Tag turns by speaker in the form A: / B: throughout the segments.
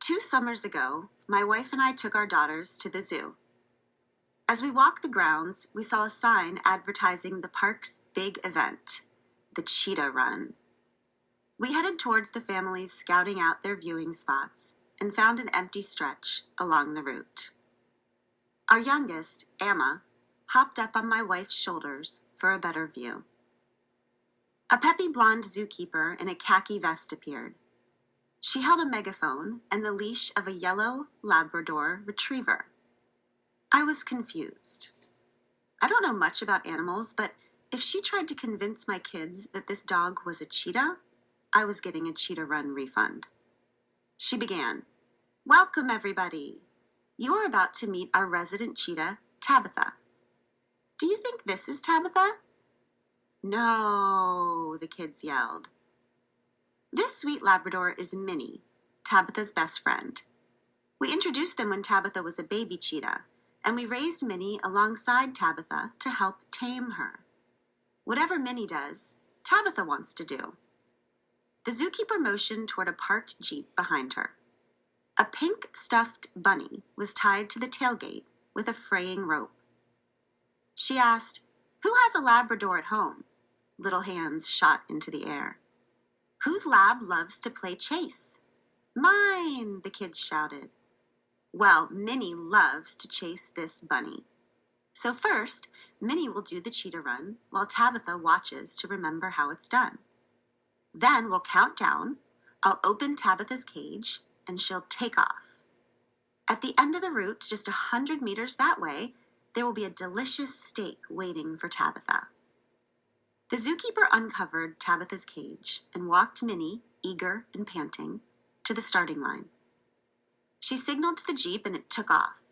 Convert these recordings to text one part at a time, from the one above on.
A: 2 summers ago, my wife and I took our daughters to the zoo. As we walked the grounds, we saw a sign advertising the park's big event, the Cheetah Run. We headed towards the families scouting out their viewing spots and found an empty stretch along the route. Our youngest, Emma, hopped up on my wife's shoulders for a better view. A peppy blonde zookeeper in a khaki vest appeared. She held a megaphone and the leash of a yellow Labrador retriever. I was confused. I don't know much about animals, but if she tried to convince my kids that this dog was a cheetah, I was getting a Cheetah Run refund. She began, "Welcome, everybody. You are about to meet our resident cheetah, Tabitha. Do you think this is Tabitha?" "No," the kids yelled. This sweet Labrador is Minnie, Tabitha's best friend. We introduced them when Tabitha was a baby cheetah, and we raised Minnie alongside Tabitha to help tame her. Whatever Minnie does, Tabitha wants to do. The zookeeper motioned toward a parked Jeep behind her. A pink stuffed bunny was tied to the tailgate with a fraying rope. She asked, "Who has a Labrador at home?" Little hands shot into the air. "Whose lab loves to play chase?" "Mine," the kids shouted. Well, Minnie loves to chase this bunny. So first, Minnie will do the cheetah run while Tabitha watches to remember how it's done. Then we'll count down, I'll open Tabitha's cage, and she'll take off. At the end of the route, just 100 meters that way, there will be a delicious steak waiting for Tabitha. The zookeeper uncovered Tabitha's cage and walked Minnie, eager and panting, to the starting line. She signaled to the Jeep and it took off.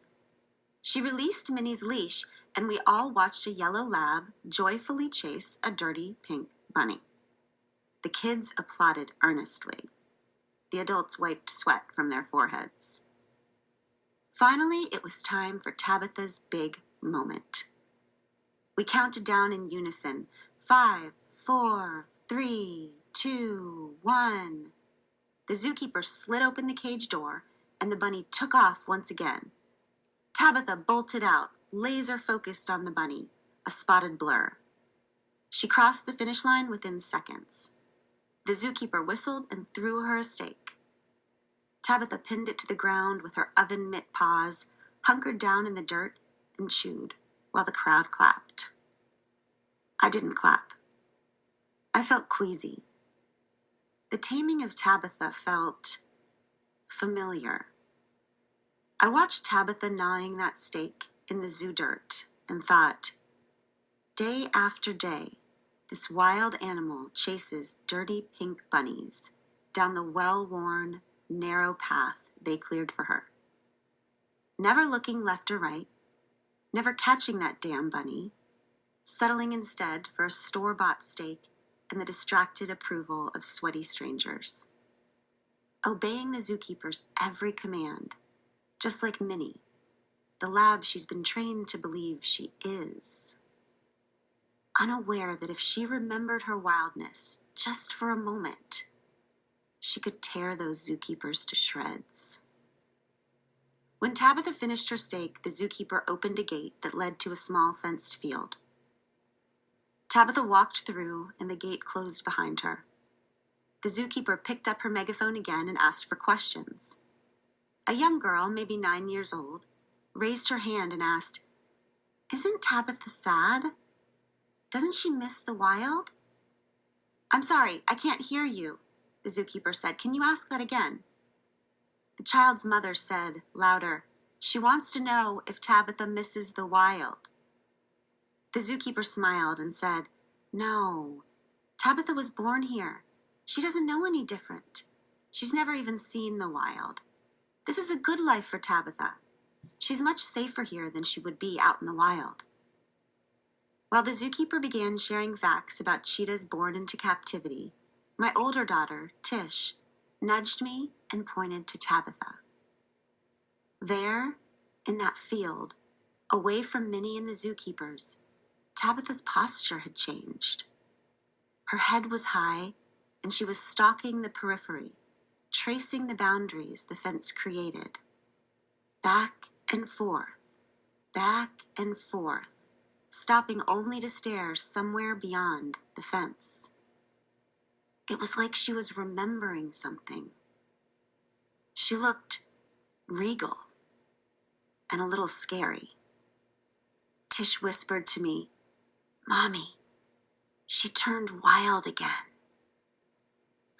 A: She released Minnie's leash and we all watched a yellow lab joyfully chase a dirty pink bunny. The kids applauded earnestly. The adults wiped sweat from their foreheads. Finally, it was time for Tabitha's big moment. We counted down in unison, 5, 4, 3, 2, 1. The zookeeper slid open the cage door and the bunny took off once again. Tabitha bolted out, laser-focused on the bunny, a spotted blur. She crossed the finish line within seconds. The zookeeper whistled and threw her a steak. Tabitha pinned it to the ground with her oven mitt paws, hunkered down in the dirt, and chewed, while the crowd clapped. I didn't clap. I felt queasy. The taming of Tabitha felt familiar. I watched Tabitha gnawing that steak in the zoo dirt and thought, day after day, this wild animal chases dirty pink bunnies down the well-worn, narrow path they cleared for her. Never looking left or right, never catching that damn bunny, settling instead for a store-bought steak and the distracted approval of sweaty strangers. Obeying the zookeeper's every command, just like Minnie, the lab she's been trained to believe she is. Unaware that if she remembered her wildness just for a moment, she could tear those zookeepers to shreds. When Tabitha finished her steak, the zookeeper opened a gate that led to a small fenced field. Tabitha walked through and the gate closed behind her. The zookeeper picked up her megaphone again and asked for questions. A young girl, maybe 9 years old, raised her hand and asked, "Isn't Tabitha sad? Doesn't she miss the wild?" "I'm sorry, I can't hear you," the zookeeper said. "Can you ask that again?" The child's mother said, louder, "She wants to know if Tabitha misses the wild." The zookeeper smiled and said, "No, Tabitha was born here. She doesn't know any different. She's never even seen the wild. This is a good life for Tabitha. She's much safer here than she would be out in the wild." While the zookeeper began sharing facts about cheetahs born into captivity, my older daughter, Tish, nudged me and pointed to Tabitha. There, in that field, away from Minnie and the zookeepers, Tabitha's posture had changed. Her head was high, and she was stalking the periphery, tracing the boundaries the fence created. Back and forth, stopping only to stare somewhere beyond the fence. It was like she was remembering something. She looked regal and a little scary. Tish whispered to me, "Mommy, she turned wild again."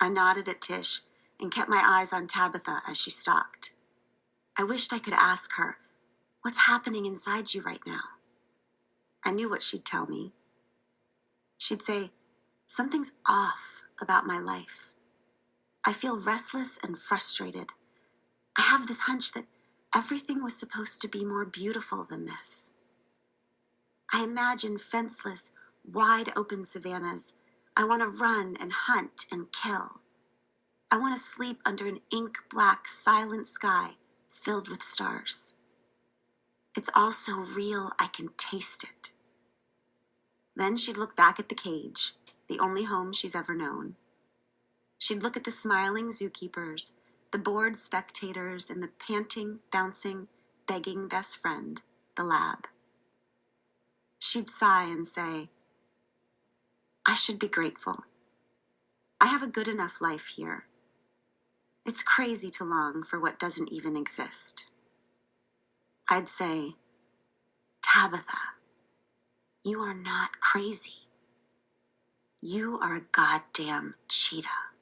A: I nodded at Tish and kept my eyes on Tabitha as she stalked. I wished I could ask her, "What's happening inside you right now?" I knew what she'd tell me. She'd say, "Something's off about my life. I feel restless and frustrated. I have this hunch that everything was supposed to be more beautiful than this." I imagine fenceless, wide-open savannas. I want to run and hunt and kill. I want to sleep under an ink-black, silent sky filled with stars. It's all so real I can taste it. Then she'd look back at the cage, the only home she's ever known. She'd look at the smiling zookeepers, the bored spectators, and the panting, bouncing, begging best friend, the lab. She'd sigh and say, "I should be grateful. I have a good enough life here. It's crazy to long for what doesn't even exist." I'd say, "Tabitha, you are not crazy. You are a goddamn cheetah."